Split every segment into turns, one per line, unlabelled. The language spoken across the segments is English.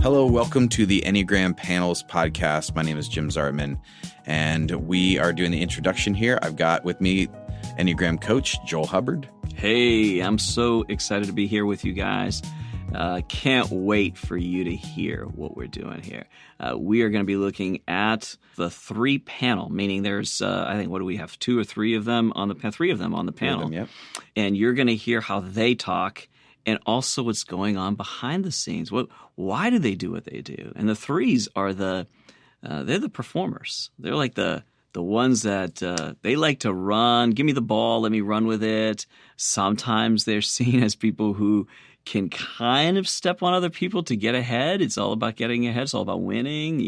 Hello, welcome to the Enneagram Panels podcast. My name is Jim Zartman, and we are doing the introduction here. I've got with me Enneagram coach Joel Hubbard.
Hey, I'm so excited to be here with you guys. Can't wait for you to hear what we're doing here. We are going to be looking at the three panel, meaning there's, I think, what do we have? Two or three of them on the panel? Three of them on the panel.
Yep.
And you're going to hear how they talk and also what's going on behind the scenes. Why do they do what they do? And the threes are they're the performers. They're like the ones that they like to run. Give me the ball, let me run with it. Sometimes they're seen as people who can kind of step on other people to get ahead. It's all about getting ahead. It's all about winning,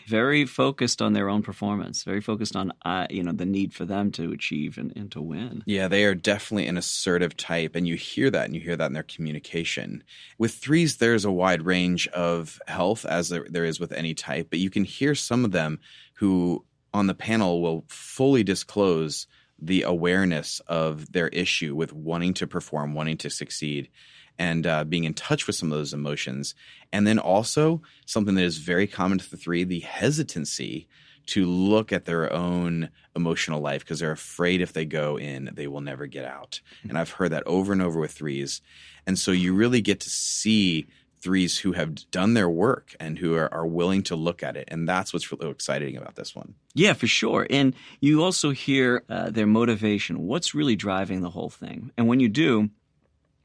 very focused on their own performance, very focused on, the need for them to achieve and to win.
Yeah, they are definitely an assertive type, and you hear that in their communication. With threes, there's a wide range of health, as there is with any type, but you can hear some of them who on the panel will fully disclose the awareness of their issue with wanting to perform, wanting to succeed, and being in touch with some of those emotions. And then also something that is very common to the three, the hesitancy to look at their own emotional life because they're afraid if they go in, they will never get out. And I've heard that over and over with threes. And so you really get to see threes who have done their work and who are willing to look at it. And that's what's really exciting about this one.
Yeah, for sure. And you also hear their motivation, what's really driving the whole thing. And when you do,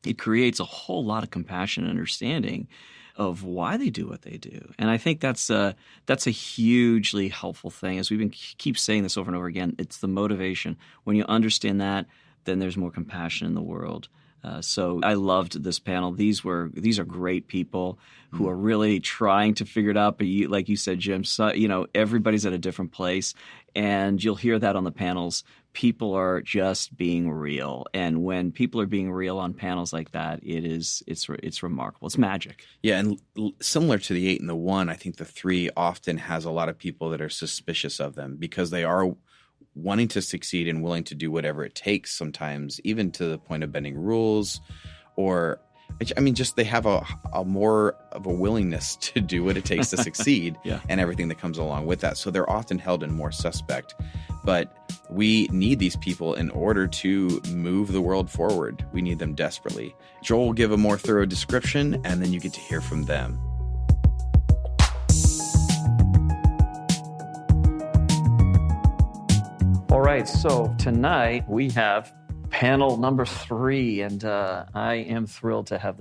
it creates a whole lot of compassion and understanding of why they do what they do. And I think that's a hugely helpful thing. As we've been keep saying this over and over again, it's the motivation. When you understand that, then there's more compassion in the world. So I loved this panel. These are great people who are really trying to figure it out. But like you said, Jim, everybody's at a different place, and you'll hear that on the panels. People are just being real, and when people are being real on panels like that, it's remarkable. It's magic.
Yeah, and similar to the 8 and the 1, I think the 3 often has a lot of people that are suspicious of them because they are wanting to succeed and willing to do whatever it takes sometimes, even to the point of bending rules or, just they have a more of a willingness to do what it takes to succeed
Yeah.
and everything that comes along with that. So they're often held in more suspect. But we need these people in order to move the world forward. We need them desperately. Joel will give a more thorough description, and then you get to hear from them.
All right, so tonight we have panel number 3, and I am thrilled to have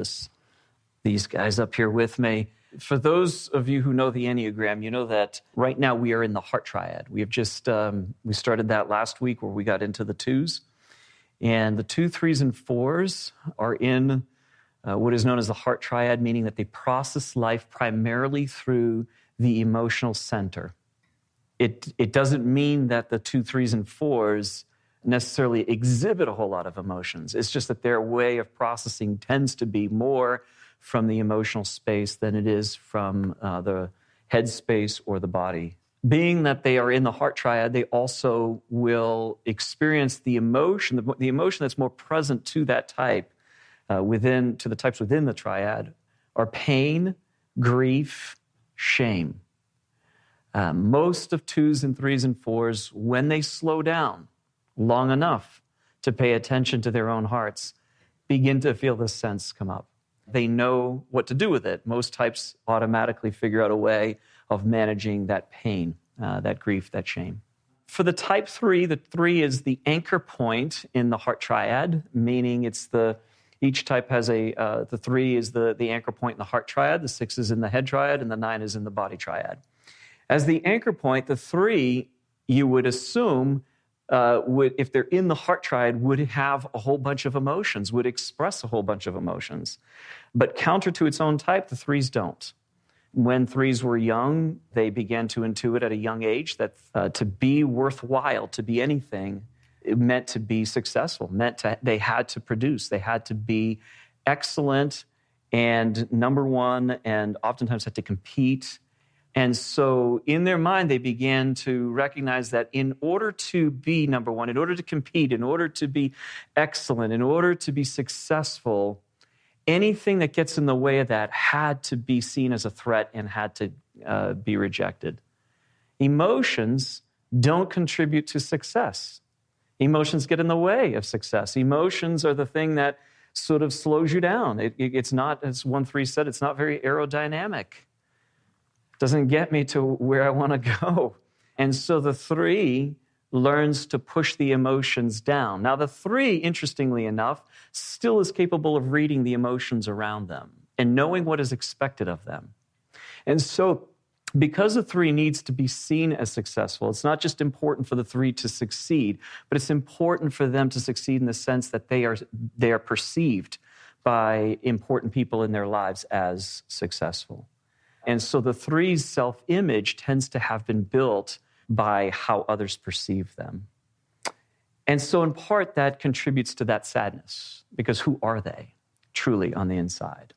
these guys up here with me. For those of you who know the Enneagram, you know that right now we are in the heart triad. We have just we started that last week where we got into the 2s, and the 2, 3s, and 4s are in what is known as the heart triad, meaning that they process life primarily through the emotional center. It doesn't mean that the 2, 3s, and 4s necessarily exhibit a whole lot of emotions. It's just that their way of processing tends to be more from the emotional space than it is from the head space or the body. Being that they are in the heart triad, they also will experience the emotion that's more present to that type, to the types within the triad, are pain, grief, shame. Most of 2s and 3s and 4s, when they slow down long enough to pay attention to their own hearts, begin to feel this sense come up. They know what to do with it. Most types automatically figure out a way of managing that pain, that grief, that shame. For the type 3, the 3 is the anchor point in the heart triad, meaning each type has the 3 is the anchor point in the heart triad, the 6 is in the head triad, and the 9 is in the body triad. As the anchor point, the 3, you would assume, if they're in the heart triad, would have a whole bunch of emotions, would express a whole bunch of emotions. But counter to its own type, the 3s don't. When 3s were young, they began to intuit at a young age that to be worthwhile, to be anything, it meant to be successful, they had to produce, they had to be excellent and number one, and oftentimes had to compete. And so in their mind, they began to recognize that in order to be number one, in order to compete, in order to be excellent, in order to be successful, anything that gets in the way of that had to be seen as a threat and had to be rejected. Emotions don't contribute to success. Emotions get in the way of success. Emotions are the thing that sort of slows you down. It's not, as 1-3 said, it's not very aerodynamic. It doesn't get me to where I want to go. And so the 3 learns to push the emotions down. Now, the 3, interestingly enough, still is capable of reading the emotions around them and knowing what is expected of them. And so because the 3 needs to be seen as successful, it's not just important for the 3 to succeed, but it's important for them to succeed in the sense that they are perceived by important people in their lives as successful. And so the 3's self-image tends to have been built by how others perceive them. And so in part that contributes to that sadness, because who are they truly on the inside?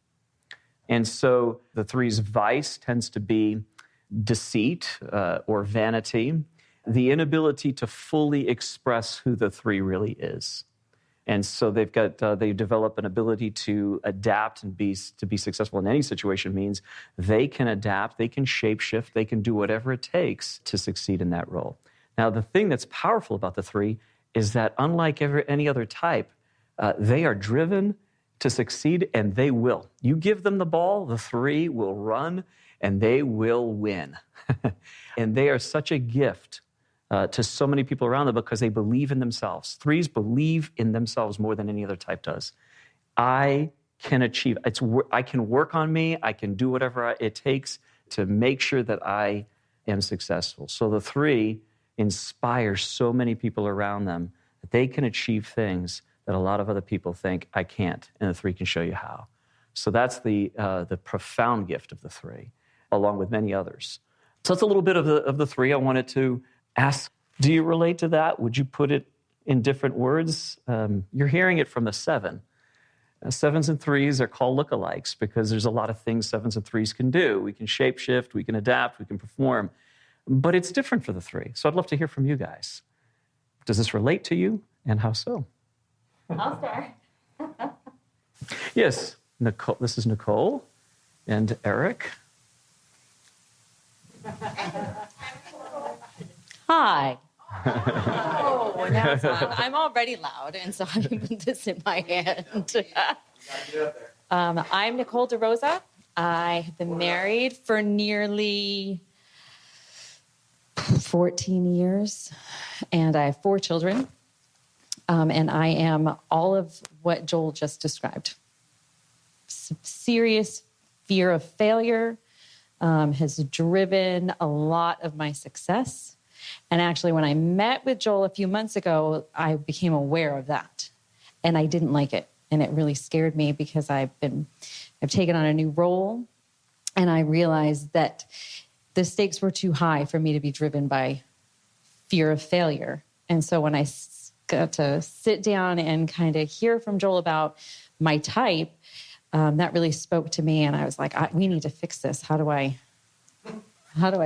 And so the 3's vice tends to be deceit or vanity, the inability to fully express who the 3 really is. And so they develop an ability to adapt and to be successful in any situation means they can adapt, they can shapeshift, they can do whatever it takes to succeed in that role. Now, the thing that's powerful about the 3 is that unlike any other type, they are driven to succeed, and they will. You give them the ball, the 3 will run, and they will win. And they are such a gift to so many people around them because they believe in themselves. 3s believe in themselves more than any other type does. I can achieve. I can work on me. I can do whatever it takes to make sure that I am successful. So the 3 inspires so many people around them that they can achieve things that a lot of other people think I can't, and the 3 can show you how. So that's the profound gift of the 3, along with many others. So that's a little bit of the 3. I wanted to ask, do you relate to that? Would you put it in different words? You're hearing it from the 7. 7s and 3s are called lookalikes because there's a lot of things 7s and 3s can do. We can shapeshift, we can adapt, we can perform. But it's different for the 3. So I'd love to hear from you guys. Does this relate to you, and how so?
I'll start.
Yes, Nicole. This is Nicole and Eric.
Hi. Oh, now it's on. I'm already loud, and so I put this in my hand. I'm Nicole DeRosa. I have been married for nearly 14 years, and I have 4 children. And I am all of what Joel just described. Serious fear of failure has driven a lot of my success. And actually, when I met with Joel a few months ago, I became aware of that. And I didn't like it. And it really scared me because I've taken on a new role. And I realized that the stakes were too high for me to be driven by fear of failure. And so when I got to sit down and kind of hear from Joel about my type, that really spoke to me. And I was like, we need to fix this. How do I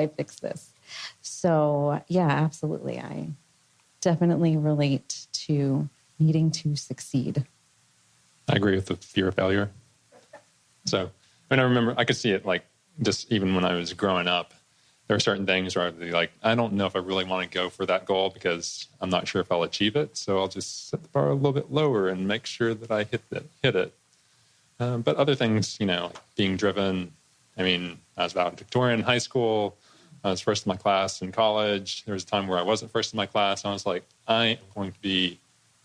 fix this? So yeah, absolutely. I definitely relate to needing to succeed.
I agree with the fear of failure. So I remember I could see it like just even when I was growing up. There are certain things where I'd be like, I don't know if I really want to go for that goal because I'm not sure if I'll achieve it. So I'll just set the bar a little bit lower and make sure that I hit it. But other things, like being driven. I mean, I was valedictorian in high school. I was first in my class in college. There was a time where I wasn't first in my class. I was like, I am going to be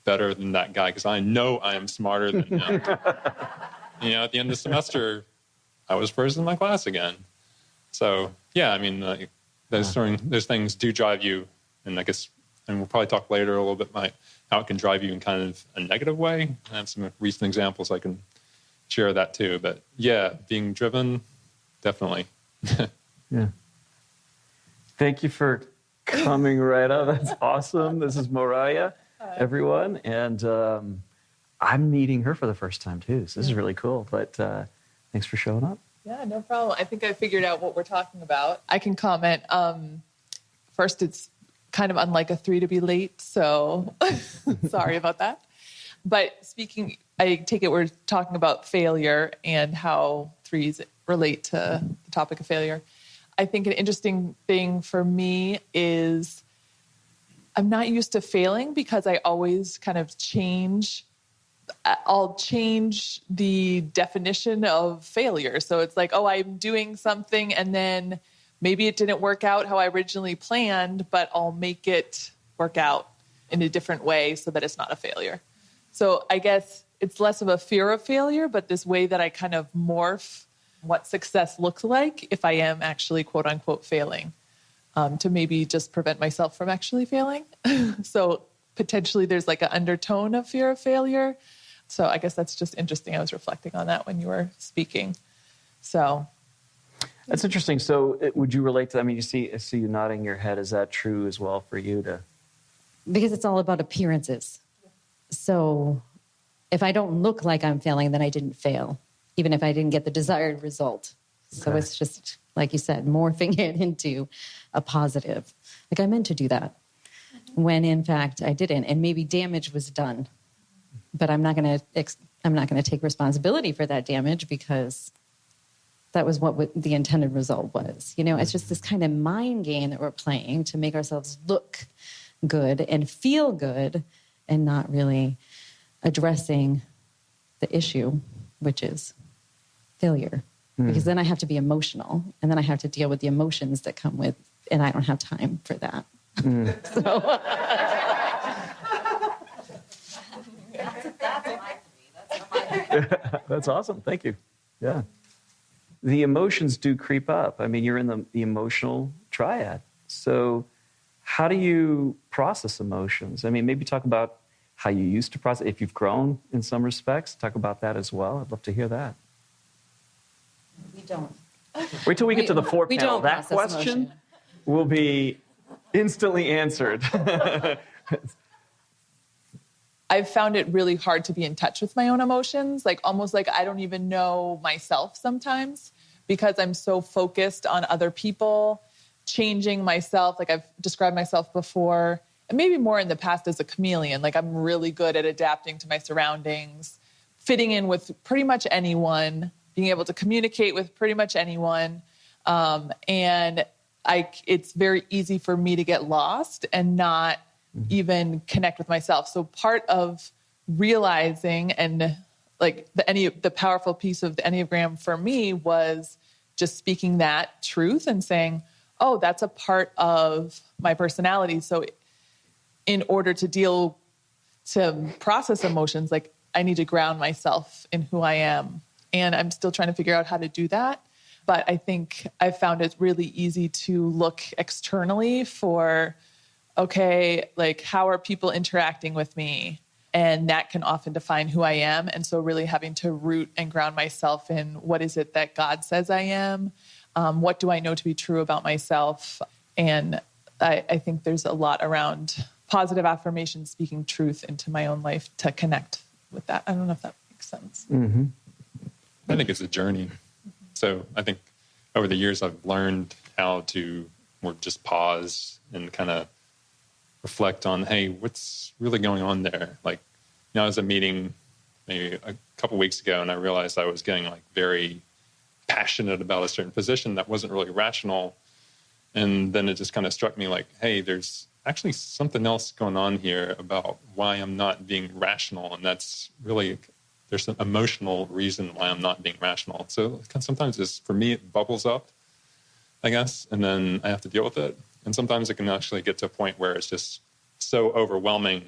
better than that guy because I know I am smarter than him. At the end of the semester, I was first in my class again. So, yeah, I mean, those things do drive you, and I guess, and we'll probably talk later a little bit about how it can drive you in kind of a negative way. I have some recent examples I can share that too. But, yeah, being driven, definitely.
Yeah. Thank you for coming right up. That's awesome. This is Mariah, everyone. And I'm meeting her for the first time, too. So this is really cool. But thanks for showing up.
Yeah, no problem. I think I figured out what we're talking about. I can comment. First, it's kind of unlike a 3 to be late, so sorry about that. But speaking I take it we're talking about failure and how threes relate to the topic of failure. I think an interesting thing for me is I'm not used to failing because I always kind of I'll change the definition of failure. So it's like, oh, I'm doing something and then maybe it didn't work out how I originally planned, but I'll make it work out in a different way so that it's not a failure. So I guess it's less of a fear of failure, but this way that I kind of morph what success looks like if I am actually quote unquote failing, to maybe just prevent myself from actually failing. So potentially there's like an undertone of fear of failure. So I guess that's just interesting. I was reflecting on that when you were speaking. So
that's interesting. So would you relate to that? I mean, I see you nodding your head. Is that true as well for you to?
Because it's all about appearances. So if I don't look like I'm failing, then I didn't fail, even if I didn't get the desired result. So
Okay.
it's just, like you said, morphing it into a positive. Like I meant to do that when in fact I didn't, and maybe damage was done, but I'm not going to take responsibility for that damage because that was what the intended result was. It's just this kind of mind game that we're playing to make ourselves look good and feel good and not really addressing the issue, which is failure. Because then I have to be emotional and then I have to deal with the emotions that come with, and I don't have time for that. So
That's awesome. Thank you. Yeah. The emotions do creep up. I mean, you're in the emotional triad. So how do you process emotions? I mean, maybe talk about how you used to process. If you've grown in some respects, talk about that as well. I'd love to hear that.
we don't.
Wait till we get to the fourth
we
panel.
don't
That
process
question
emotion.
will be instantly answered.
I've found it really hard to be in touch with my own emotions, like almost like I don't even know myself sometimes because I'm so focused on other people, changing myself. Like I've described myself before, and maybe more in the past as a chameleon. Like I'm really good at adapting to my surroundings, fitting in with pretty much anyone, being able to communicate with pretty much anyone. And it's very easy for me to get lost and not even connect with myself. So part of realizing and like the powerful piece of the Enneagram for me was just speaking that truth and saying, oh, that's a part of my personality. So in order to process emotions, like I need to ground myself in who I am. And I'm still trying to figure out how to do that. But I think I've found it really easy to look externally for, okay, like how are people interacting with me? And that can often define who I am. And so really having to root and ground myself in what is it that God says I am? What do I know to be true about myself? And I think there's a lot around positive affirmation, speaking truth into my own life to connect with that. I don't know if that makes sense.
Mm-hmm.
I think it's a journey. So I think over the years, I've learned how to more just pause and kind of reflect on, hey, what's really going on there? Like, I was at a meeting maybe a couple weeks ago, and I realized I was getting like very passionate about a certain position that wasn't really rational. And then it just kind of struck me like, hey, there's actually something else going on here about why I'm not being rational. And that's really, there's an emotional reason why I'm not being rational. So sometimes for me, it bubbles up, I guess, and then I have to deal with it. And sometimes it can actually get to a point where it's just so overwhelming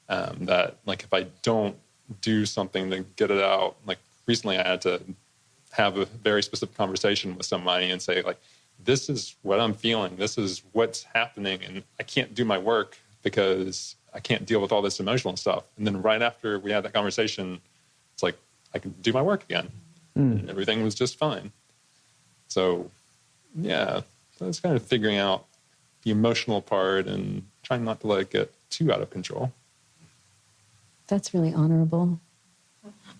that, like, if I don't do something to get it out, like recently I had to have a very specific conversation with somebody and say, like, this is what I'm feeling. This is what's happening. And I can't do my work because I can't deal with all this emotional stuff. And then right after we had that conversation, it's like, I can do my work again. And everything was just fine. So, yeah, it's kind of figuring out the emotional part and trying not to let it get too out of control.
That's really honorable.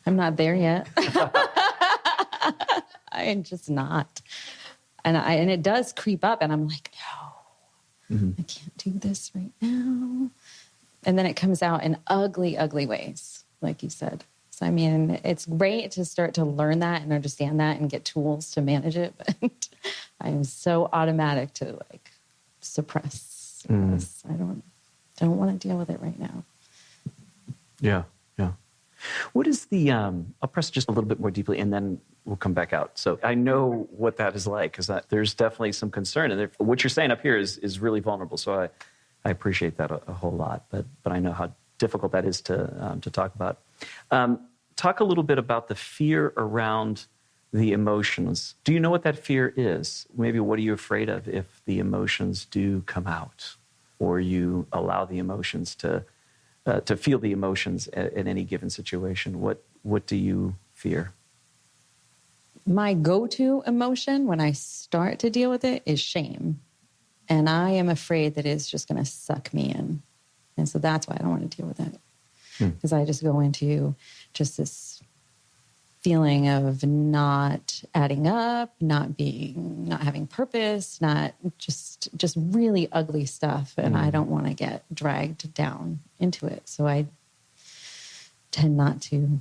I'm not there yet. I am just not. And it does creep up, and I'm like, no, I can't do this right now. And then it comes out in ugly, ugly ways, like you said. So, I mean, it's great to start to learn that and understand that and get tools to manage it. But I'm so automatic to like suppress this. I don't want to deal with it right now.
Yeah. What is the, I'll press just a little bit more deeply and then we'll come back out. So I know what that is like because there's definitely some concern. And what you're saying up here is really vulnerable. So I appreciate that a whole lot. But I know how difficult that is to talk about. Talk a little bit about the fear around the emotions. Do you know what that fear is? Maybe what are you afraid of if the emotions do come out or you allow the emotions to feel the emotions in any given situation? What do you fear?
My go-to emotion when I start to deal with it is shame. And I am afraid that it's just going to suck me in. And so that's why I don't want to deal with it. Because I just go into just this feeling of not adding up, not having purpose, not just really ugly stuff. And I don't want to get dragged down into it. So I tend not to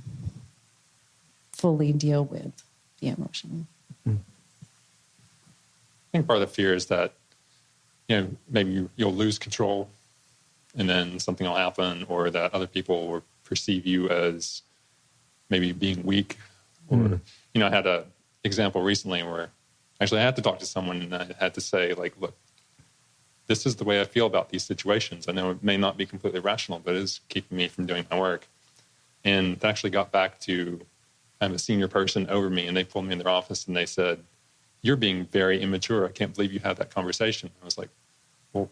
fully deal with the emotion.
I think part of the fear is that, maybe you'll lose control and then something will happen, or that other people will perceive you as maybe being weak. Or, I had an example recently where actually I had to talk to someone and I had to say, like, look, this is the way I feel about these situations. I know it may not be completely rational, but it is keeping me from doing my work. And it actually got back to, I have a senior person over me, and they pulled me in their office and they said, "You're being very immature. I can't believe you had that conversation." I was like, well,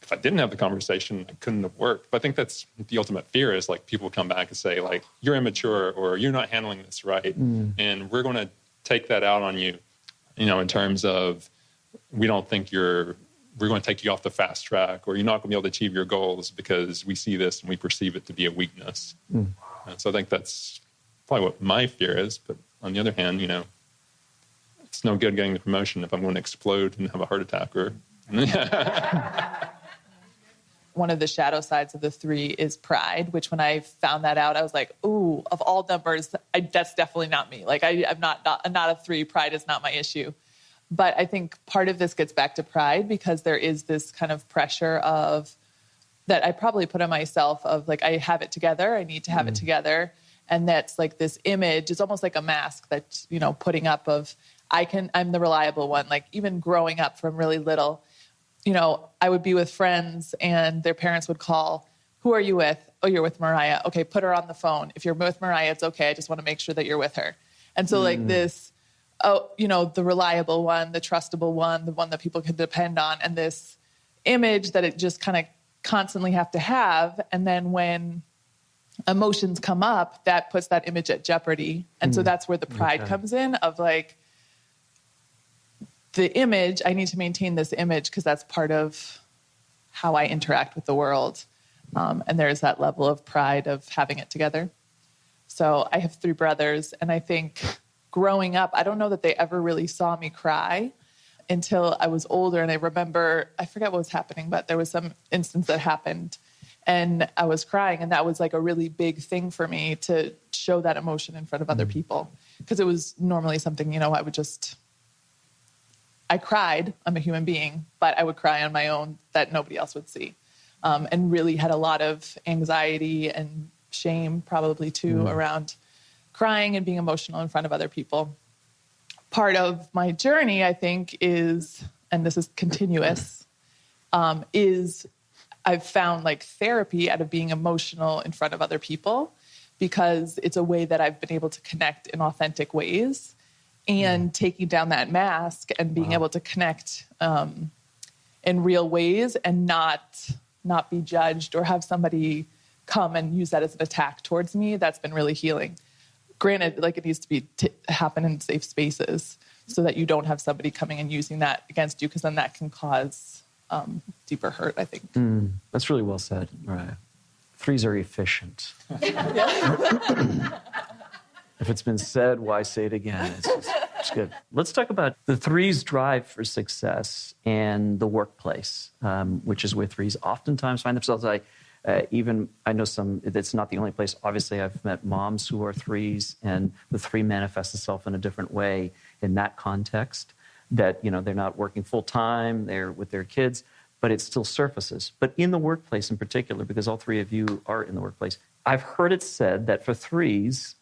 if I didn't have the conversation, I couldn't have worked. But I think that's the ultimate fear is like people come back and say like, "You're immature," or "You're not handling this right." And we're going to take that out on you, in terms of we're going to take you off the fast track, or you're not going to be able to achieve your goals because we see this and we perceive it to be a weakness. And so I think that's probably what my fear is. But on the other hand, it's no good getting the promotion if I'm going to explode and have a heart attack or...
One of the shadow sides of the 3 is pride, which when I found that out, I was like, ooh, of all numbers, that's definitely not me. Like I'm not a 3. Pride is not my issue. But I think part of this gets back to pride because there is this kind of pressure of that I probably put on myself of like, I have it together. I need to have it together. And that's like this image. It's almost like a mask that, putting up of I'm the reliable one. Like even growing up from really little, I would be with friends and their parents would call, "Who are you with?" "Oh, you're with Mariah." "Okay, put her on the phone. If you're with Mariah, it's okay. I just want to make sure that you're with her." And so like this, the reliable one, the trustable one, the one that people can depend on, and this image that it just kind of constantly have to have. And then when emotions come up, that puts that image at jeopardy. And so that's where the pride comes in of like, the image, I need to maintain this image because that's part of how I interact with the world. And there's that level of pride of having it together. So I have 3 brothers, and I think growing up, I don't know that they ever really saw me cry until I was older. And I remember, I forget what was happening, but there was some instance that happened and I was crying. And that was like a really big thing for me to show that emotion in front of other people. Because it was normally something, I cried, I'm a human being, but I would cry on my own that nobody else would see. And really had a lot of anxiety and shame probably too around crying and being emotional in front of other people. Part of my journey, I think, is, and this is continuous, is I've found like therapy out of being emotional in front of other people because it's a way that I've been able to connect in authentic ways. And taking down that mask and being able to connect in real ways and not be judged or have somebody come and use that as an attack towards me, that's been really healing. Granted, like it needs to be happen in safe spaces so that you don't have somebody coming and using that against you because then that can cause deeper hurt, I think.
That's really well said. Right. 3s are efficient. If it's been said, why say it again? It's good. Let's talk about the 3's drive for success and the workplace, which is where 3's oftentimes find themselves. Even I know it's not the only place. Obviously, I've met moms who are threes, and the three manifests itself in a different way in that context. That, they're not working full time, they're with their kids, but it still surfaces. But in the workplace in particular, because all three of you are in the workplace, I've heard it said that for threes,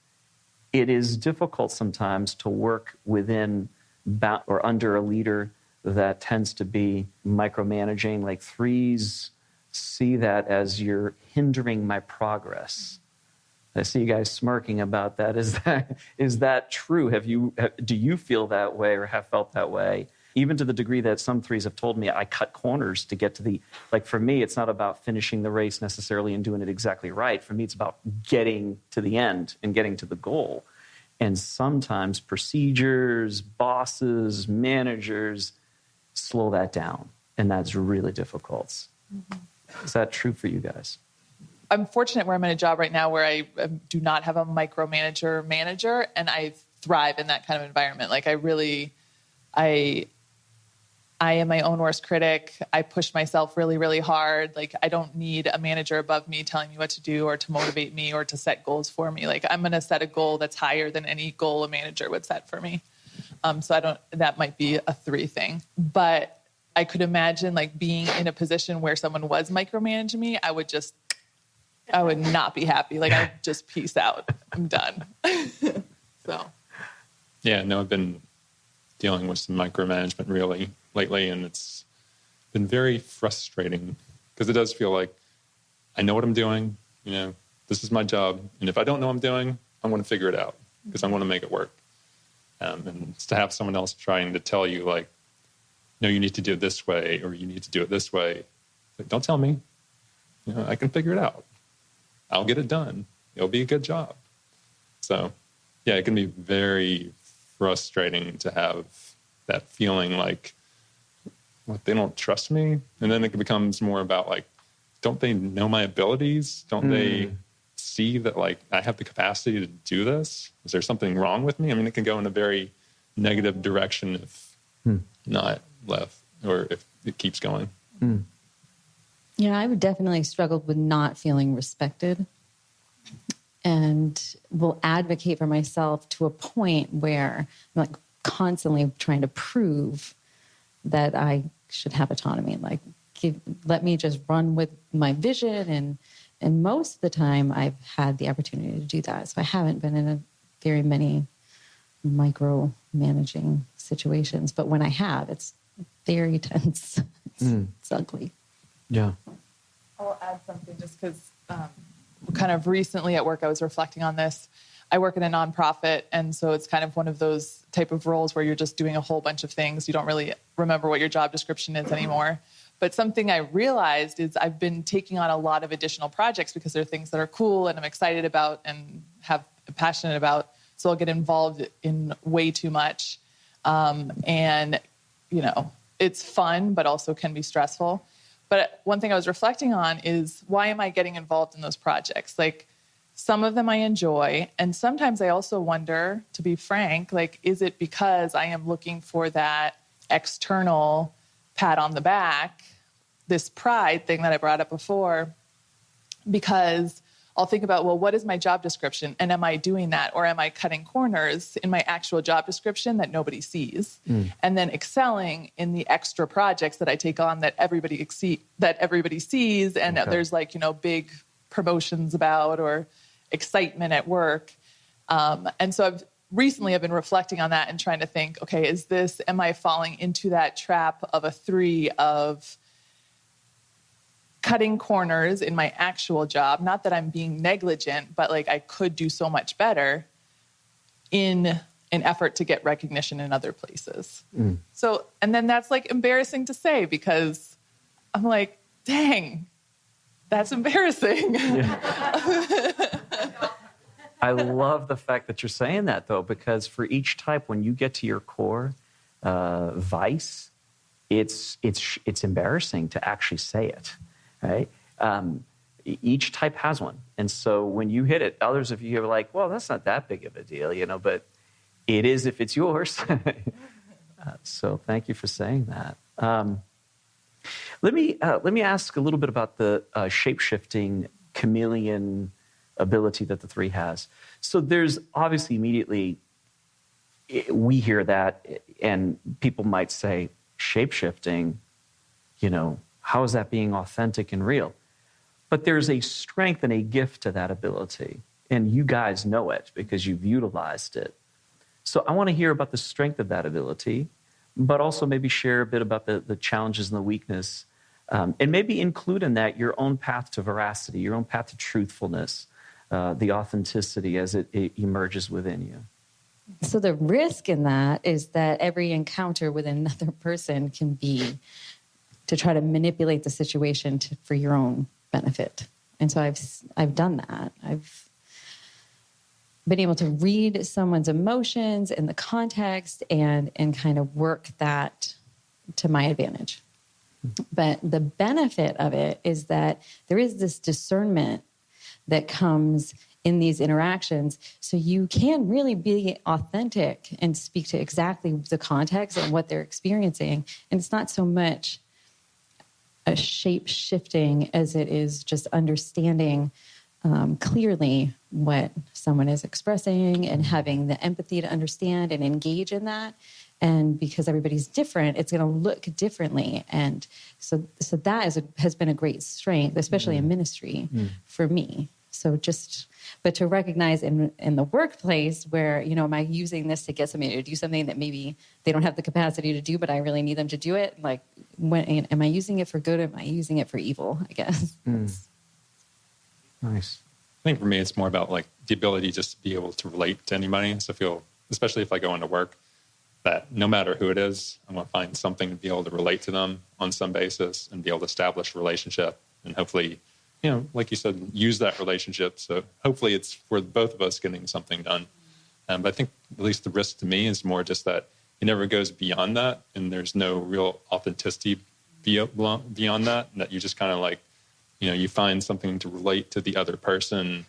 it is difficult sometimes to work within or under a leader that tends to be micromanaging. Like threes see that as you're hindering my progress. I see you guys smirking about that. Is that true? Do you feel that way or have felt that way? Even to the degree that some threes have told me I cut corners to get to for me, it's not about finishing the race necessarily and doing it exactly right. For me, it's about getting to the end and getting to the goal. And sometimes procedures, bosses, managers slow that down. And that's really difficult. Mm-hmm. Is that true for you guys?
I'm fortunate where I'm in a job right now where I do not have a manager, and I thrive in that kind of environment. Like I am my own worst critic. I push myself really, really hard. Like I don't need a manager above me telling me what to do or to motivate me or to set goals for me. Like I'm going to set a goal that's higher than any goal a manager would set for me. That might be a three thing, but I could imagine like being in a position where someone was micromanaging me. I would not be happy. Like I'd just peace out. I'm done.
Yeah, no, I've been dealing with some micromanagement really lately, and it's been very frustrating because it does feel like I know what I'm doing. This is my job, and if I don't know what I'm doing, I'm going to figure it out because I'm going to make it work. And it's to have someone else trying to tell you like, no, you need to do it this way, or you need to do it this way. Like, don't tell me. I can figure it out. I'll get it done. It'll be a good job. So, yeah, it can be very frustrating to have that feeling like, what, they don't trust me? And then it becomes more about like, don't they know my abilities? Don't they see that like I have the capacity to do this? Is there something wrong with me? I mean, it can go in a very negative direction if not left, or if it keeps going.
Yeah, I would definitely struggle with not feeling respected, and will advocate for myself to a point where I'm like constantly trying to prove that I should have autonomy. Like, let me just run with my vision. And most of the time I've had the opportunity to do that. So I haven't been in very many micromanaging situations. But when I have, it's very tense. It's ugly.
Yeah.
I'll add something just because kind of recently at work, I was reflecting on this. I work in a nonprofit, and so it's kind of one of those type of roles where you're just doing a whole bunch of things. You don't really remember what your job description is anymore. But something I realized is I've been taking on a lot of additional projects because they're things that are cool and I'm excited about and passionate about. So I'll get involved in way too much. And, it's fun, but also can be stressful. But one thing I was reflecting on is, why am I getting involved in those projects? Like, some of them I enjoy. And sometimes I also wonder, to be frank, like, is it because I am looking for that external pat on the back, this pride thing that I brought up before? Because I'll think about, well, what is my job description? And am I doing that? Or am I cutting corners in my actual job description that nobody sees? And then excelling in the extra projects that I take on that everybody sees. And there's big promotions about, or excitement at work. And so I've been reflecting on that and trying to think, okay, am I falling into that trap of a 3 of cutting corners in my actual job? Not that I'm being negligent, but like I could do so much better in an effort to get recognition in other places. So, and then that's like embarrassing to say, because I'm like, dang, that's embarrassing.
Yeah. I love the fact that you're saying that, though, because for each type, when you get to your core vice, it's embarrassing to actually say it, right? Each type has one. And so when you hit it, others of you are like, well, that's not that big of a deal, but it is if it's yours. So thank you for saying that. Let me ask a little bit about the shape-shifting chameleon ability that the 3 has. So there's obviously immediately, we hear that and people might say, shape-shifting, how is that being authentic and real? But there's a strength and a gift to that ability. And you guys know it because you've utilized it. So I want to hear about the strength of that ability, but also maybe share a bit about the challenges and the weakness. And maybe include in that your own path to veracity, your own path to truthfulness, the authenticity as it emerges within you.
So the risk in that is that every encounter with another person can be to try to manipulate the situation for your own benefit. And so I've done that. I've been able to read someone's emotions and the context and kind of work that to my advantage. But the benefit of it is that there is this discernment that comes in these interactions. So you can really be authentic and speak to exactly the context and what they're experiencing. And it's not so much a shape shifting as it is just understanding clearly what someone is expressing and having the empathy to understand and engage in that. And because everybody's different, it's going to look differently. And so that has been a great strength, especially in ministry for me. So but to recognize in the workplace where, am I using this to get somebody to do something that maybe they don't have the capacity to do, but I really need them to do it? Like, am I using it for good? Or am I using it for evil, I guess?
Nice.
I think for me, it's more about like the ability just to be able to relate to anybody. So I feel, especially if I go into work, that no matter who it is, I'm going to find something to be able to relate to them on some basis and be able to establish a relationship and hopefully, like you said, use that relationship. So hopefully it's for both of us getting something done. But I think at least the risk to me is more just that it never goes beyond that and there's no real authenticity beyond that, and that you just kind of like, you find something to relate to the other person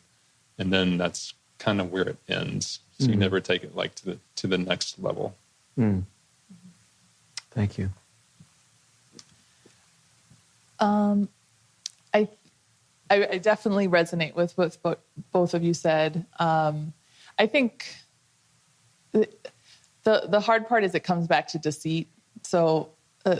and then that's kind of where it ends. So you never take it like to the next level.
Thank you.
I definitely resonate with what both of you said. I think the hard part is it comes back to deceit. So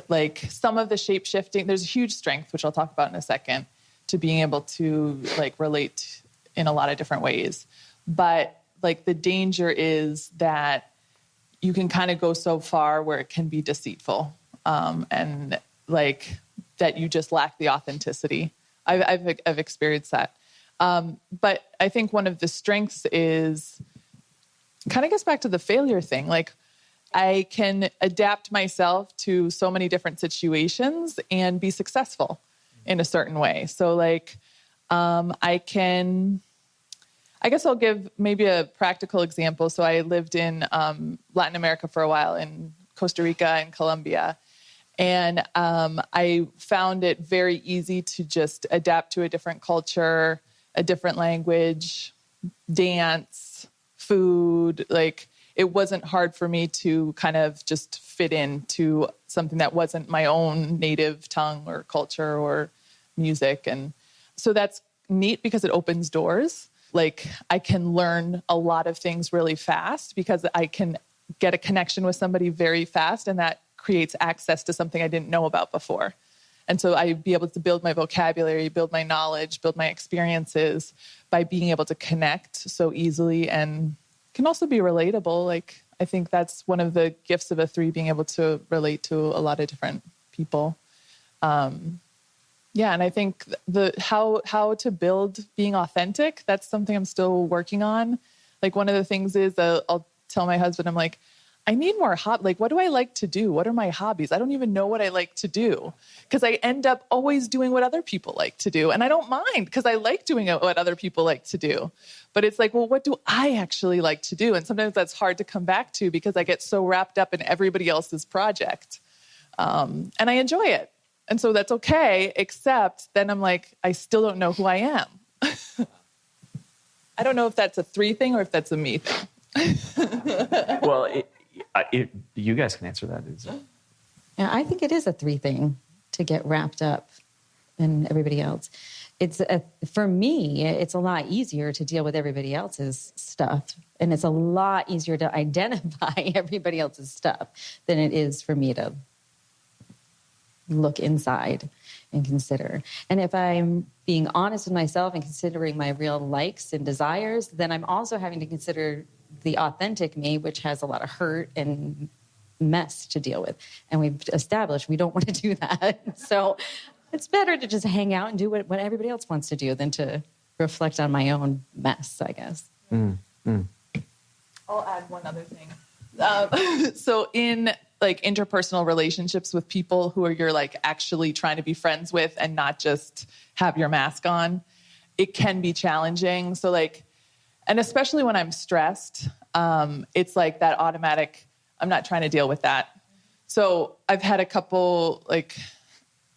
like some of the shape shifting, there's a huge strength, which I'll talk about in a second, to being able to like relate in a lot of different ways. But like the danger is that you can kind of go so far where it can be deceitful, and like that you just lack the authenticity. I've experienced that. But I think one of the strengths is kind of gets back to the failure thing. Like I can adapt myself to so many different situations and be successful in a certain way. So like I guess I'll give maybe a practical example. So I lived in Latin America for a while, in Costa Rica and Colombia. And I found it very easy to just adapt to a different culture, a different language, dance, food. Like it wasn't hard for me to kind of just fit into something that wasn't my own native tongue or culture or music. And so that's neat because it opens doors. Like I can learn a lot of things really fast because I can get a connection with somebody very fast, and that creates access to something I didn't know about before. And so I'd be able to build my vocabulary, build my knowledge, build my experiences by being able to connect so easily, and can also be relatable. Like I think that's one of the gifts of a 3, being able to relate to a lot of different people. And I think how to build being authentic, that's something I'm still working on. Like one of the things is I'll tell my husband, I'm like, I need more like, what do I like to do? What are my hobbies? I don't even know what I like to do because I end up always doing what other people like to do. And I don't mind because I like doing what other people like to do. But it's like, well, what do I actually like to do? And sometimes that's hard to come back to because I get so wrapped up in everybody else's project. And I enjoy it. And so that's okay, except then I'm like, I still don't know who I am. I don't know if that's a 3 thing or if that's a me thing.
Well, you guys can answer that.
Yeah, I think it is a 3 thing. to get wrapped up in everybody else. For me, it's a lot easier to deal with everybody else's stuff. And it's a lot easier to identify everybody else's stuff than it is for me to look inside and consider. And if I'm being honest with myself and considering my real likes and desires, then I'm also having to consider the authentic me, which has a lot of hurt and mess to deal with. And we've established we don't want to do that. So it's better to just hang out and do what everybody else wants to do than to reflect on my own mess, I guess.
I'll add one other thing. So in like interpersonal relationships with people who you're like actually trying to be friends with and not just have your mask on, it can be challenging. So like, and especially when I'm stressed, it's like that automatic, I'm not trying to deal with that. So I've had a couple, like,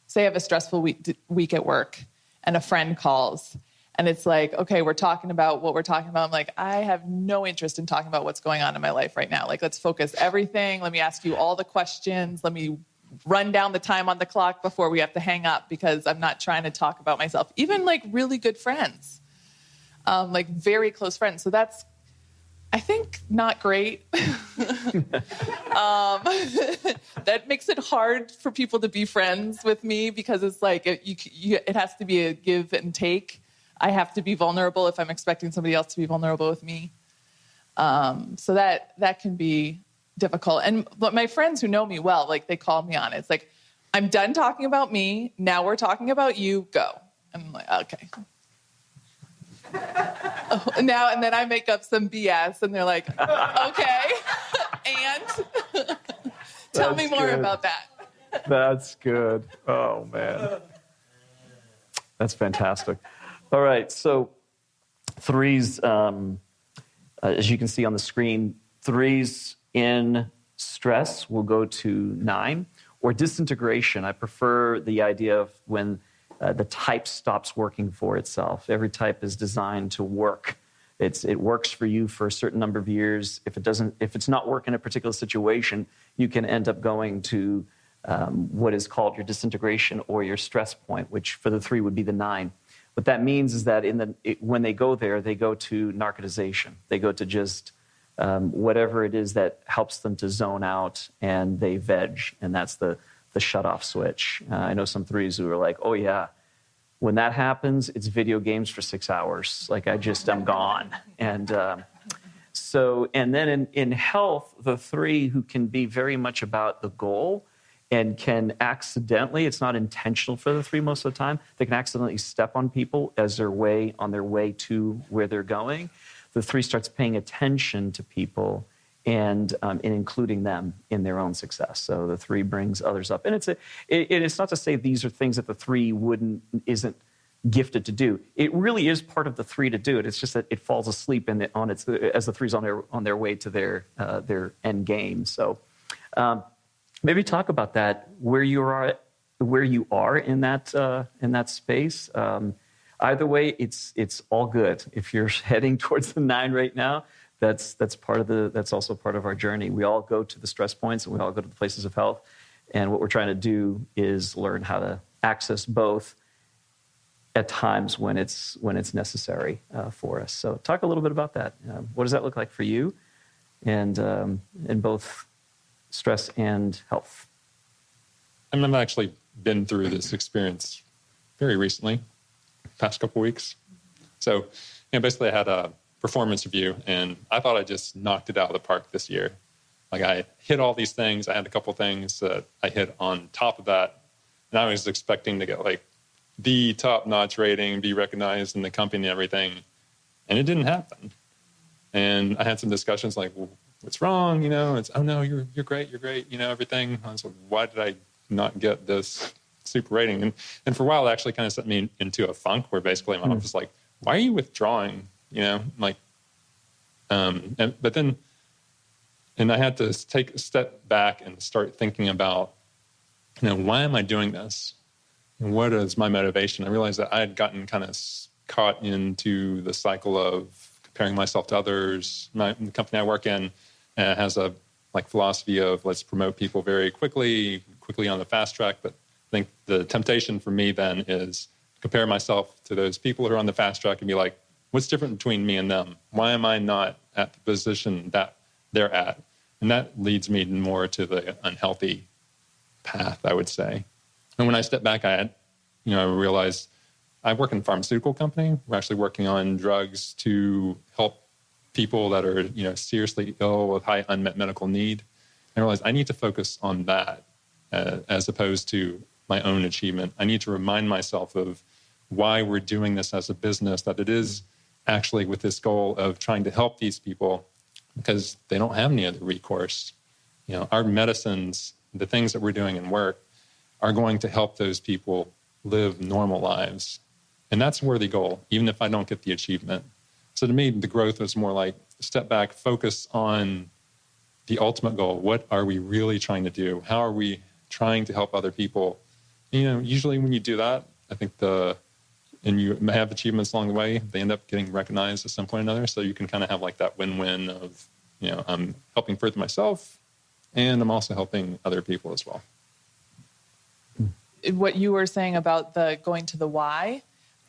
say I have a stressful week at work and a friend calls and it's like, okay, we're talking about what we're talking about. I'm like, I have no interest in talking about what's going on in my life right now. Like, let's focus everything. Let me ask you all the questions. Let me run down the time on the clock before we have to hang up because I'm not trying to talk about myself. Even like really good friends, like very close friends. So that's, I think, not great. That makes it hard for people to be friends with me because it's like it has to be a give and take. I have to be vulnerable if I'm expecting somebody else to be vulnerable with me. So that can be difficult. But my friends who know me well, like they call me on it. It's like, I'm done talking about me. Now we're talking about you. Go. And I'm like, okay. Now and then I make up some BS and they're like, okay, and tell me more about that.
That's good. Oh, man. That's fantastic. All right, so threes, as you can see on the screen, threes in stress will go to 9, or disintegration. I prefer the idea of when the type stops working for itself. Every type is designed to work. It works for you for a certain number of years. If it's not working in a particular situation, you can end up going to what is called your disintegration or your stress point, which for the 3 would be the 9. What that means is that when they go there, they go to narcotization. They go to just whatever it is that helps them to zone out, and they veg, and that's the shut-off switch. I know some 3s who are like, oh, yeah, when that happens, it's video games for 6 hours. Like, I'm gone. And then in health, the 3 who can be very much about the goal and can accidentally, it's not intentional for the 3 most of the time, they can accidentally step on people as on their way to where they're going. The 3 starts paying attention to people and including them in their own success. So the 3 brings others up. And it's not to say these are things that the 3 isn't gifted to do. It really is part of the 3 to do it. It's just that it falls asleep as the 3's on their way to their end game. So maybe talk about that, where you are in that space. Either way, it's all good. If you're heading towards the 9 right now, that's also part of our journey. We all go to the stress points and we all go to the places of health. And what we're trying to do is learn how to access both at times when it's necessary for us. So talk a little bit about that. What does that look like for you and in both stress and health?
I've actually been through this experience very recently, past couple weeks. So basically I had a performance review, and I thought I just knocked it out of the park this year. Like, I hit all these things. I had a couple things that I hit on top of that, and I was expecting to get like the top-notch rating, be recognized in the company and everything, and it didn't happen. And I had some discussions like, well, what's wrong? It's, oh no, you're great, everything. I was like, why did I not get this super rating? And for a while, it actually kind of set me into a funk where basically my mom was like, why are you withdrawing? But then I had to take a step back and start thinking about, why am I doing this? And what is my motivation? I realized that I had gotten kind of caught into the cycle of comparing myself to others. The company I work in has a philosophy of let's promote people very quickly on the fast track, but think the temptation for me then is compare myself to those people who are on the fast track and be like, what's different between me and them? Why am I not at the position that they're at? And that leads me more to the unhealthy path, I would say. And when I step back, I realized I work in a pharmaceutical company. We're actually working on drugs to help people that are, seriously ill with high unmet medical need. I realized I need to focus on that as opposed to my own achievement. I need to remind myself of why we're doing this as a business, that it is actually with this goal of trying to help these people because they don't have any other recourse. Our medicines, the things that we're doing in work are going to help those people live normal lives. And that's a worthy goal, even if I don't get the achievement. So to me, the growth was more like step back, focus on the ultimate goal. What are we really trying to do? How are we trying to help other people? Usually when you do that, I think and you have achievements along the way, they end up getting recognized at some point or another. So you can kind of have like that win-win of, I'm helping further myself and I'm also helping other people as well.
What you were saying about the going to the why,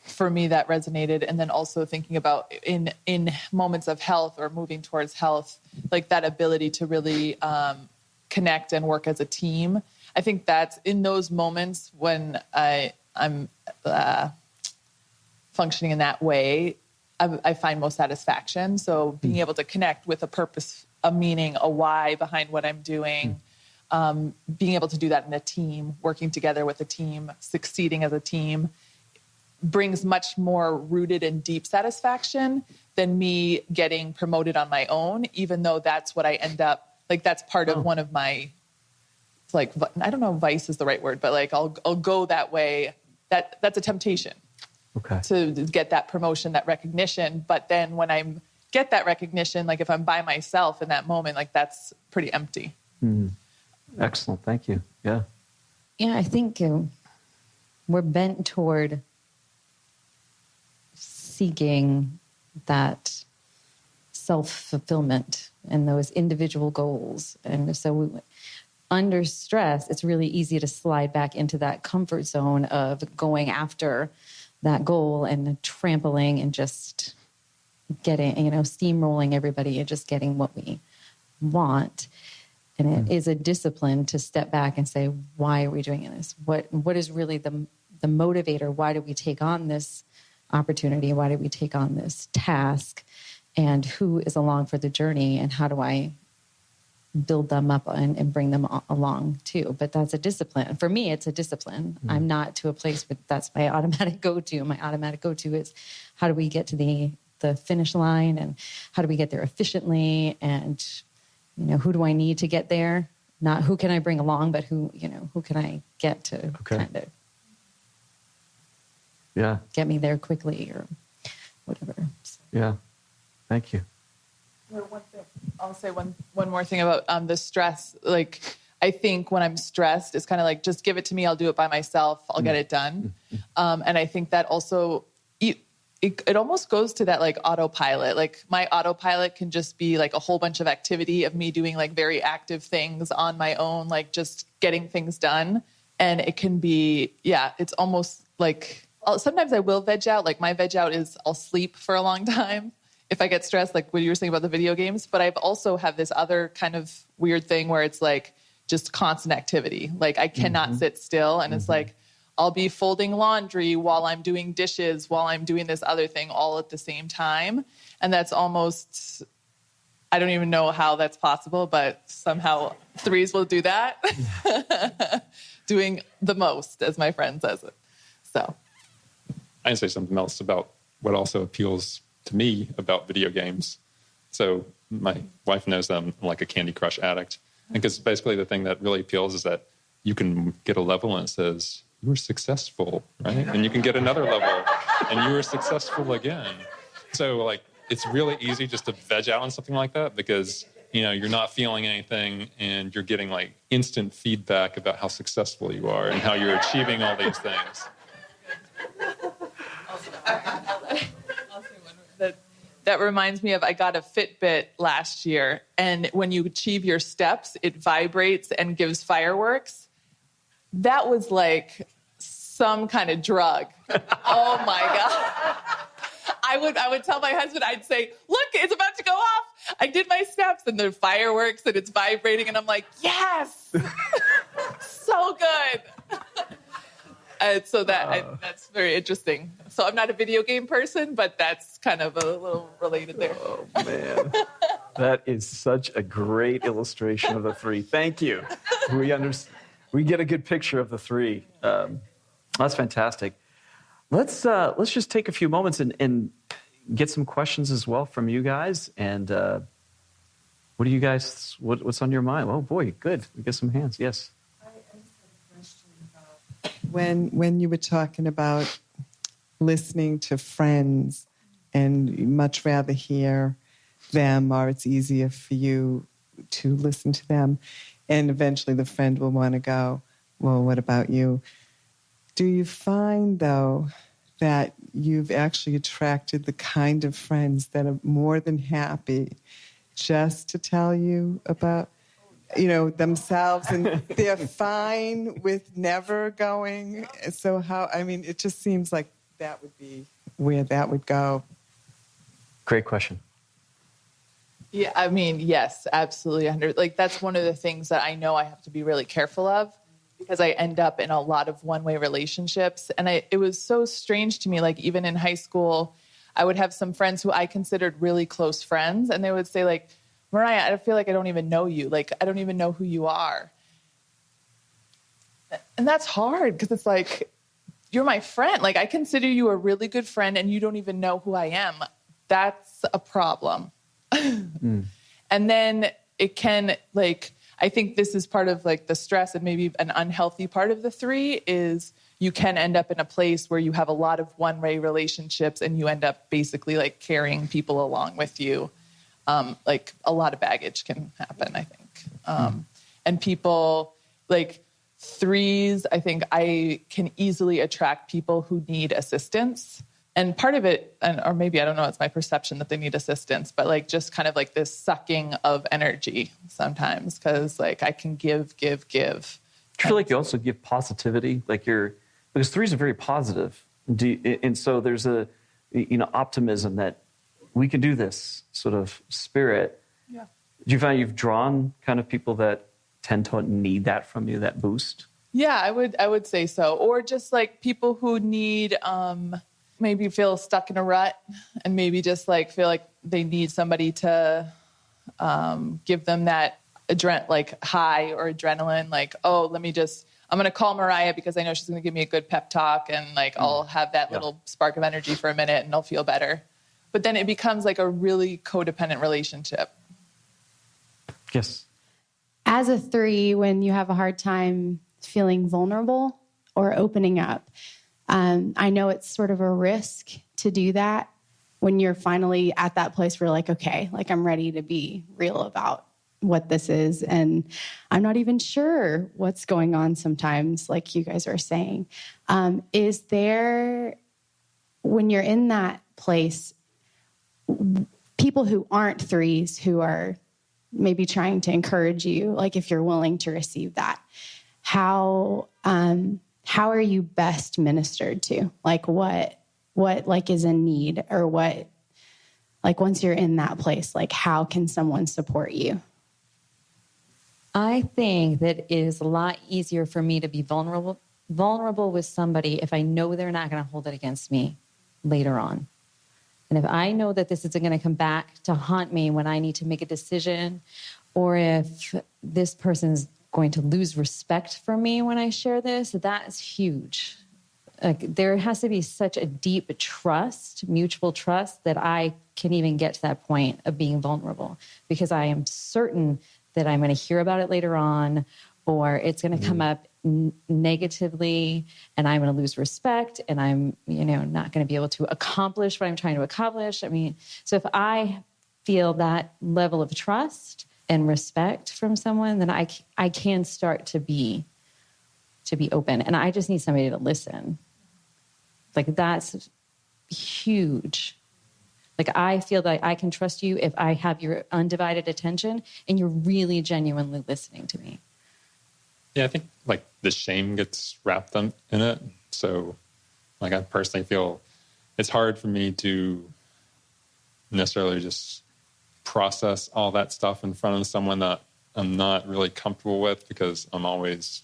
for me, that resonated. And then also thinking about in moments of health or moving towards health, like that ability to really connect and work as a team. I think that's in those moments when I'm functioning in that way, I find most satisfaction. So being able to connect with a purpose, a meaning, a why behind what I'm doing, being able to do that in a team, working together with a team, succeeding as a team, brings much more rooted and deep satisfaction than me getting promoted on my own, even though that's what I end up, like that's part of one of my, like, I don't know if vice is the right word, but like I'll go that way. That's a temptation.
Okay.
To get that promotion, that recognition. But then when I get that recognition, like if I'm by myself in that moment, like that's pretty empty.
Mm. Excellent. Thank you. Yeah.
Yeah, I think we're bent toward seeking that self-fulfillment and those individual goals. And so under stress, it's really easy to slide back into that comfort zone of going after that goal and trampling and just getting, steamrolling everybody and just getting what we want. And it is a discipline to step back and say, why are we doing this? What is really the motivator? Why do we take on this opportunity? Why do we take on this task? And who is along for the journey? And how do I build them up and bring them along too? But that's a discipline. For me, it's a discipline. I'm not to a place where that's my automatic go-to. My automatic go-to is how do we get to the finish line and how do we get there efficiently? And, who do I need to get there? Not who can I bring along, but who can I get to kind of get me there quickly or whatever. So.
Yeah. Thank you.
One thing. I'll say one more thing about the stress. Like, I think when I'm stressed, it's kind of like, just give it to me. I'll do it by myself. I'll get it done. And I think that also, it almost goes to that like autopilot. Like my autopilot can just be like a whole bunch of activity of me doing like very active things on my own, like just getting things done. And it can be, it's almost like, sometimes I will veg out. Like my veg out is I'll sleep for a long time if I get stressed, like what you were saying about the video games. But I've also have this other kind of weird thing where it's like just constant activity. Like I cannot sit still. And it's like, I'll be folding laundry while I'm doing dishes, while I'm doing this other thing all at the same time. And that's almost, I don't even know how that's possible, but somehow threes will do that. Doing the most, as my friend says it. So
I can say something else about what also appeals to me about video games. So my wife knows that I'm like a Candy Crush addict. Because basically the thing that really appeals is that you can get a level and it says, you were successful, right? And you can get another level and you were successful again. So like, it's really easy just to veg out on something like that because, you're not feeling anything and you're getting like instant feedback about how successful you are and how you're achieving all these things.
That reminds me of, I got a Fitbit last year, and when you achieve your steps, it vibrates and gives fireworks. that was like some kind of drug. Oh my God. I would tell my husband, I'd say, look, it's about to go off. I did my steps and the fireworks and it's vibrating. And I'm like, yes, so good. And so that's very interesting. So I'm not a video game person, but that's kind of a little related there.
Oh, man. That is such a great illustration of the three. Thank you. We get a good picture of the three. That's fantastic. Let's just take a few moments and get some questions as well from you guys. And what do you guys? What's on your mind? Oh boy, good. We get some hands. Yes.
I just have a question about when you were talking about listening to friends, and you much rather hear them, or it's easier for you to listen to them, and eventually the friend will want to go, well, what about you? Do you find, though, that you've actually attracted the kind of friends that are more than happy just to tell you about, themselves, and they're fine with never going? So it just seems like that would be where that would go.
Great question.
Yeah, yes, absolutely. Like, that's one of the things that I know I have to be really careful of, because I end up in a lot of one-way relationships. And it was so strange to me, like, even in high school, I would have some friends who I considered really close friends, and they would say, like, Mariah, I feel like I don't even know you. Like, I don't even know who you are. And that's hard, because it's like, you're my friend. Like, I consider you a really good friend, and you don't even know who I am. That's a problem. And then it can, like, I think this is part of, like, the stress, and maybe an unhealthy part of the three is you can end up in a place where you have a lot of one-way relationships, and you end up basically, like, carrying people along with you. Like, a lot of baggage can happen, I think. And people, like, threes, I think I can easily attract people who need assistance. And part of it, or maybe, I don't know, it's my perception that they need assistance, but, like, just kind of like this sucking of energy sometimes, because, like, I can give.
Do you feel like you also give positivity? Like, because threes are very positive. And so there's a, optimism that we can do this sort of spirit.
Yeah.
Do you find you've drawn kind of people that tend to need that from you, that boost?
Yeah, I would say so. Or just, like, people who need, maybe feel stuck in a rut, and maybe just, like, feel like they need somebody to give them that high or adrenaline. Like, oh, I'm going to call Mariah because I know she's going to give me a good pep talk, and, like, I'll have that little spark of energy for a minute and I'll feel better. But then it becomes, like, a really codependent relationship.
Yes.
As a three, when you have a hard time feeling vulnerable or opening up, I know it's sort of a risk to do that when you're finally at that place where, like, okay, like, I'm ready to be real about what this is. And I'm not even sure what's going on sometimes, like you guys are saying. Is there, when you're in that place, people who aren't threes who are maybe trying to encourage you, like, if you're willing to receive that, how are you best ministered to? Like, what like is in need, or what, like, once you're in that place, like, how can someone support you?
I think that it is a lot easier for me to be vulnerable with somebody if I know they're not going to hold it against me later on. And if I know that this isn't going to come back to haunt me when I need to make a decision, or if this person's going to lose respect for me when I share this, that is huge. Like, there has to be such a deep trust, mutual trust, that I can even get to that point of being vulnerable, because I am certain that I'm going to hear about it later on, or it's going to come up negatively, and I'm going to lose respect, and I'm, not going to be able to accomplish what I'm trying to accomplish. So if I feel that level of trust and respect from someone, then I can start to be open, and I just need somebody to listen. Like, that's huge. Like, I feel that I can trust you if I have your undivided attention and you're really genuinely listening to me.
Yeah, I think like the shame gets wrapped up in it. So like I personally feel it's hard for me to necessarily just process all that stuff in front of someone that I'm not really comfortable with, because I'm always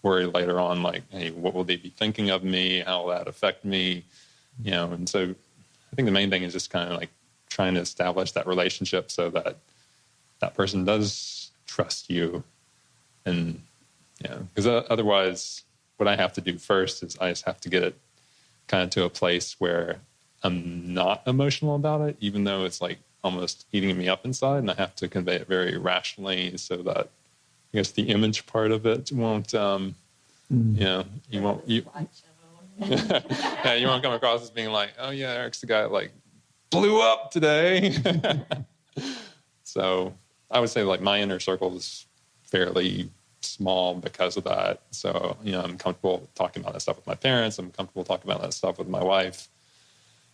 worried later on, like, hey, what will they be thinking of me? How will that affect me? You know, and so I think the main thing is just kind of like trying to establish that relationship so that that person does trust you. And, you know, because otherwise what I have to do first is I just have to get it kind of to a place where I'm not emotional about it, even though it's like almost eating me up inside, and I have to convey it very rationally so that I guess the image part of it won't, you know, you won't come across as being like, oh yeah, Eric's the guy that like blew up today. So I would say like my inner circle is fairly small because of that. So, you know, I'm comfortable talking about that stuff with my parents. I'm comfortable talking about that stuff with my wife.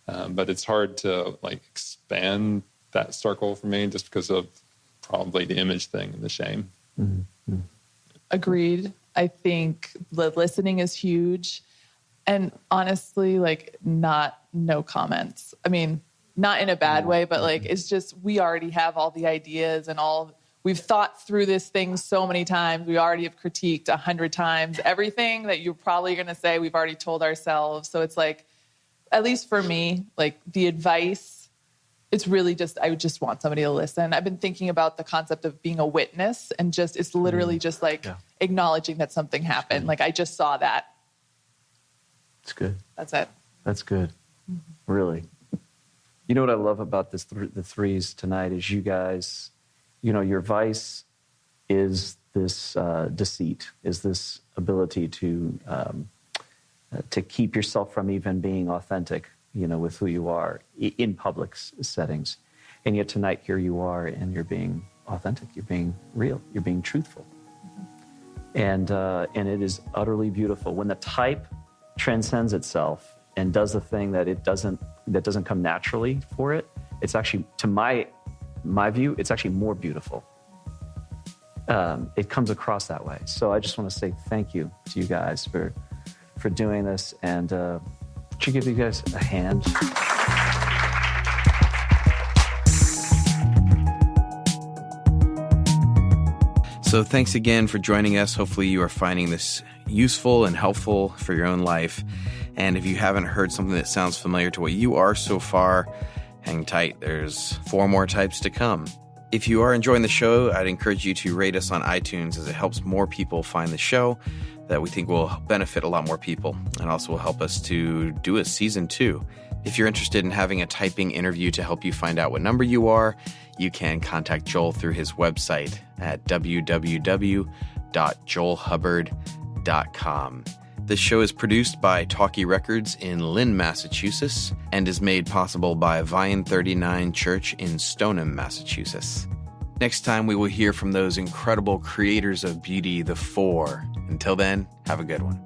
But it's hard to like expand that circle for me just because of probably the image thing and the shame.
Mm-hmm.
Agreed. I think the listening is huge. And honestly, like no comments. I mean, not in a bad way, but like, it's just, we already have all the ideas and we've thought through this thing so many times. We already have critiqued 100 times. Everything that you're probably going to say, we've already told ourselves. So it's like, at least for me, like the advice, it's really just, I would just want somebody to listen. I've been thinking about the concept of being a witness, and just, it's literally just like acknowledging that something happened. Like I just saw that.
It's good.
That's it.
That's good. Mm-hmm. Really. You know what I love about this the threes tonight is you guys, you know, your vice is this deceit, is this ability to keep yourself from even being authentic, you know, with who you are in public settings. And yet tonight, here you are, and you're being authentic, you're being real, you're being truthful. And it is utterly beautiful. When the type transcends itself and does the thing that doesn't come naturally for it, it's actually, to my view, it's actually more beautiful. It comes across that way. So I just want to say thank you to you guys for doing this, and would you give you guys a hand?
So thanks again for joining us. Hopefully you are finding this useful and helpful for your own life. And if you haven't heard something that sounds familiar to what you are so far, hang tight. There's 4 more types to come. If you are enjoying the show, I'd encourage you to rate us on iTunes, as it helps more people find the show that we think will benefit a lot more people, and also will help us to do a season 2. If you're interested in having a typing interview to help you find out what number you are, you can contact Joel through his website at www.joelhubbard.com. This show is produced by Talkie Records in Lynn, Massachusetts, and is made possible by Vine 39 Church in Stoneham, Massachusetts. Next time, we will hear from those incredible creators of beauty, the 4. Until then, have a good one.